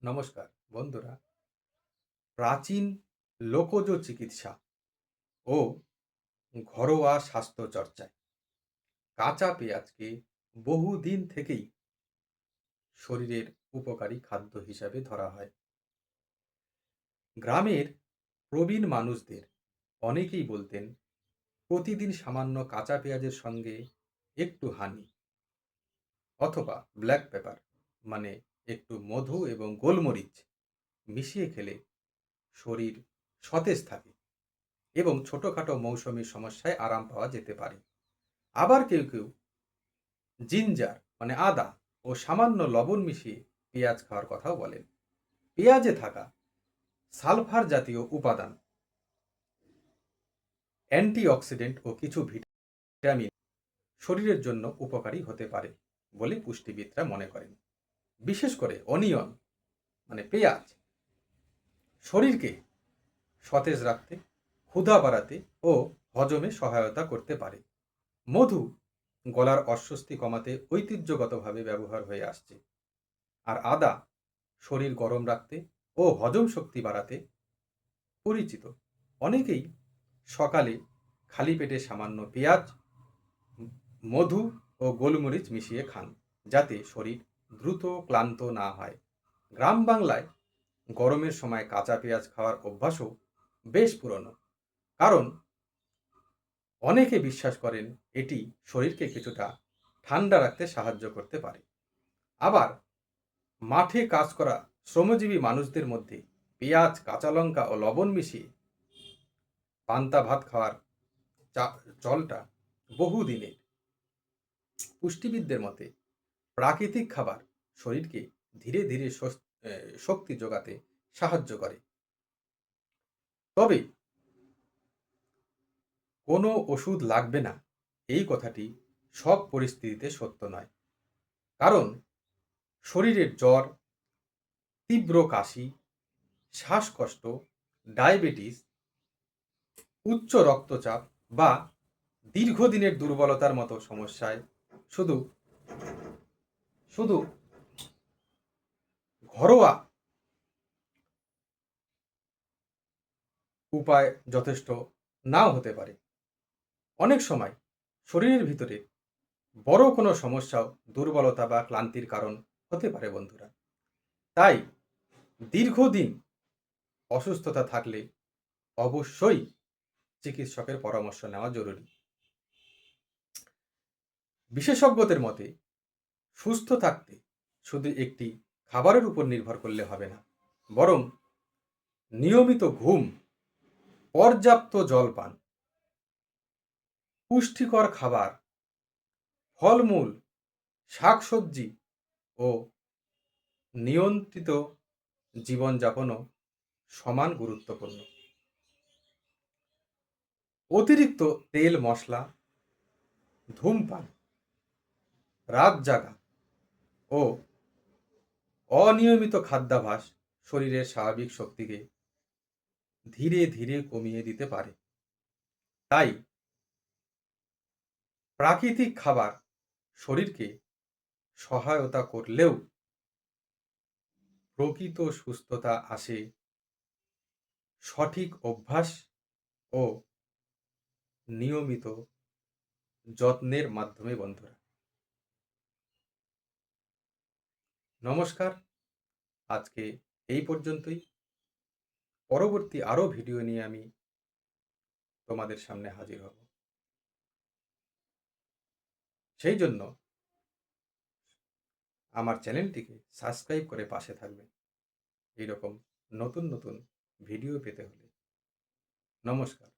নমস্কার বন্ধুরা। প্রাচীন লোকজ চিকিৎসা ও ঘরোয়া স্বাস্থ্য চর্চায় কাঁচা পেঁয়াজকে বহুদিন থেকেই শরীরের উপকারী খাদ্য হিসাবে ধরা হয়। গ্রামের প্রবীণ মানুষদের অনেকেই বলতেন প্রতিদিন সামান্য কাঁচা পেঁয়াজের সঙ্গে একটু হানি অথবা ব্ল্যাক পেপার মানে একটু মধু এবং গোলমরিচ মিশিয়ে খেলে শরীর সতেজ থাকে এবং ছোটখাটো মৌসুমী সমস্যায় আরাম পাওয়া যেতে পারে। আবার কেউ কেউ জিঞ্জার মানে আদা ও সামান্য লবণ মিশিয়ে পেঁয়াজ খাওয়ার কথাও বলেন। পেঁয়াজে থাকা সালফার জাতীয় উপাদান, অ্যান্টিঅক্সিডেন্ট ও কিছু ভিটামিন শরীরের জন্য উপকারী হতে পারে বলে পুষ্টিবিদরা মনে করেন। বিশেষ করে অনিয়ন মানে পেঁয়াজ শরীরকে সতেজ রাখতে, ক্ষুধা বাড়াতে ও হজমে সহায়তা করতে পারে। মধু গলার অস্বস্তি কমাতে ঐতিহ্যগতভাবে ব্যবহার হয়ে আসছে। আর আদা শরীর গরম রাখতে ও হজম শক্তি বাড়াতে পরিচিত। অনেকেই সকালে খালি পেটে সামান্য পেঁয়াজ, মধু ও গোলমরিচ মিশিয়ে খান, যাতে শরীর দ্রুত ক্লান্ত না হয়। গ্রাম বাংলায় গরমের সময় কাঁচা পেঁয়াজ খাওয়ার অভ্যাসও বেশ পুরনো, কারণ অনেকে বিশ্বাস করেন এটি শরীরকে কিছুটা ঠান্ডা রাখতে সাহায্য করতে পারে। আবার মাঠে কাজ করা শ্রমজীবী মানুষদের মধ্যে পেঁয়াজ, কাঁচা লঙ্কা ও লবণ মিশিয়ে পান্তা ভাত খাওয়ার চলটা বহুদিনের। পুষ্টিবিদদের মতে প্রাকৃতিক খাবার শরীরকে ধীরে ধীরে শক্তি যোগাতে সাহায্য করে। তবে কোনো ওষুধ লাগবে না এই কথাটি সব পরিস্থিতিতে সত্য নয়, কারণ শরীরের জ্বর, তীব্র কাশি, শ্বাসকষ্ট, ডায়াবেটিস, উচ্চ রক্তচাপ বা দীর্ঘদিনের দুর্বলতার মতো সমস্যায় শুধু শুধু ঘরোয়া উপায় যথেষ্ট নাও হতে পারে। অনেক সময় শরীরের ভিতরে বড় কোনো সমস্যাও দুর্বলতা বা ক্লান্তির কারণ হতে পারে বন্ধুরা। তাই দীর্ঘদিন অসুস্থতা থাকলে অবশ্যই চিকিৎসকের পরামর্শ নেওয়া জরুরি। বিশেষজ্ঞদের মতে সুস্থ থাকতে শুধু একটি খাবারের উপর নির্ভর করলে হবে না, বরং নিয়মিত ঘুম, পর্যাপ্ত জল পান, পুষ্টিকর খাবার, ফলমূল, শাকসবজি ও নিয়ন্ত্রিত জীবনযাপনও সমান গুরুত্বপূর্ণ। অতিরিক্ত তেল মশলা, ধূমপান, রাত জাগা ও অনিয়মিত খাদ্যাভ্যাস শরীরের স্বাভাবিক শক্তিকে ধীরে ধীরে কমিয়ে দিতে পারে। তাই প্রাকৃতিক খাবার শরীরকে সহায়তা করলেও প্রকৃত সুস্থতা আসে সঠিক অভ্যাস ও নিয়মিত যত্নের মাধ্যমে বন্ধুরা। নমস্কার, আজকে এই পর্যন্তই। পরবর্তী আরও ভিডিও নিয়ে আমি তোমাদের সামনে হাজির হব। সেই জন্য আমার চ্যানেলটিকে সাবস্ক্রাইব করে পাশে থাকবে এইরকম নতুন নতুন ভিডিও পেতে হলে। নমস্কার।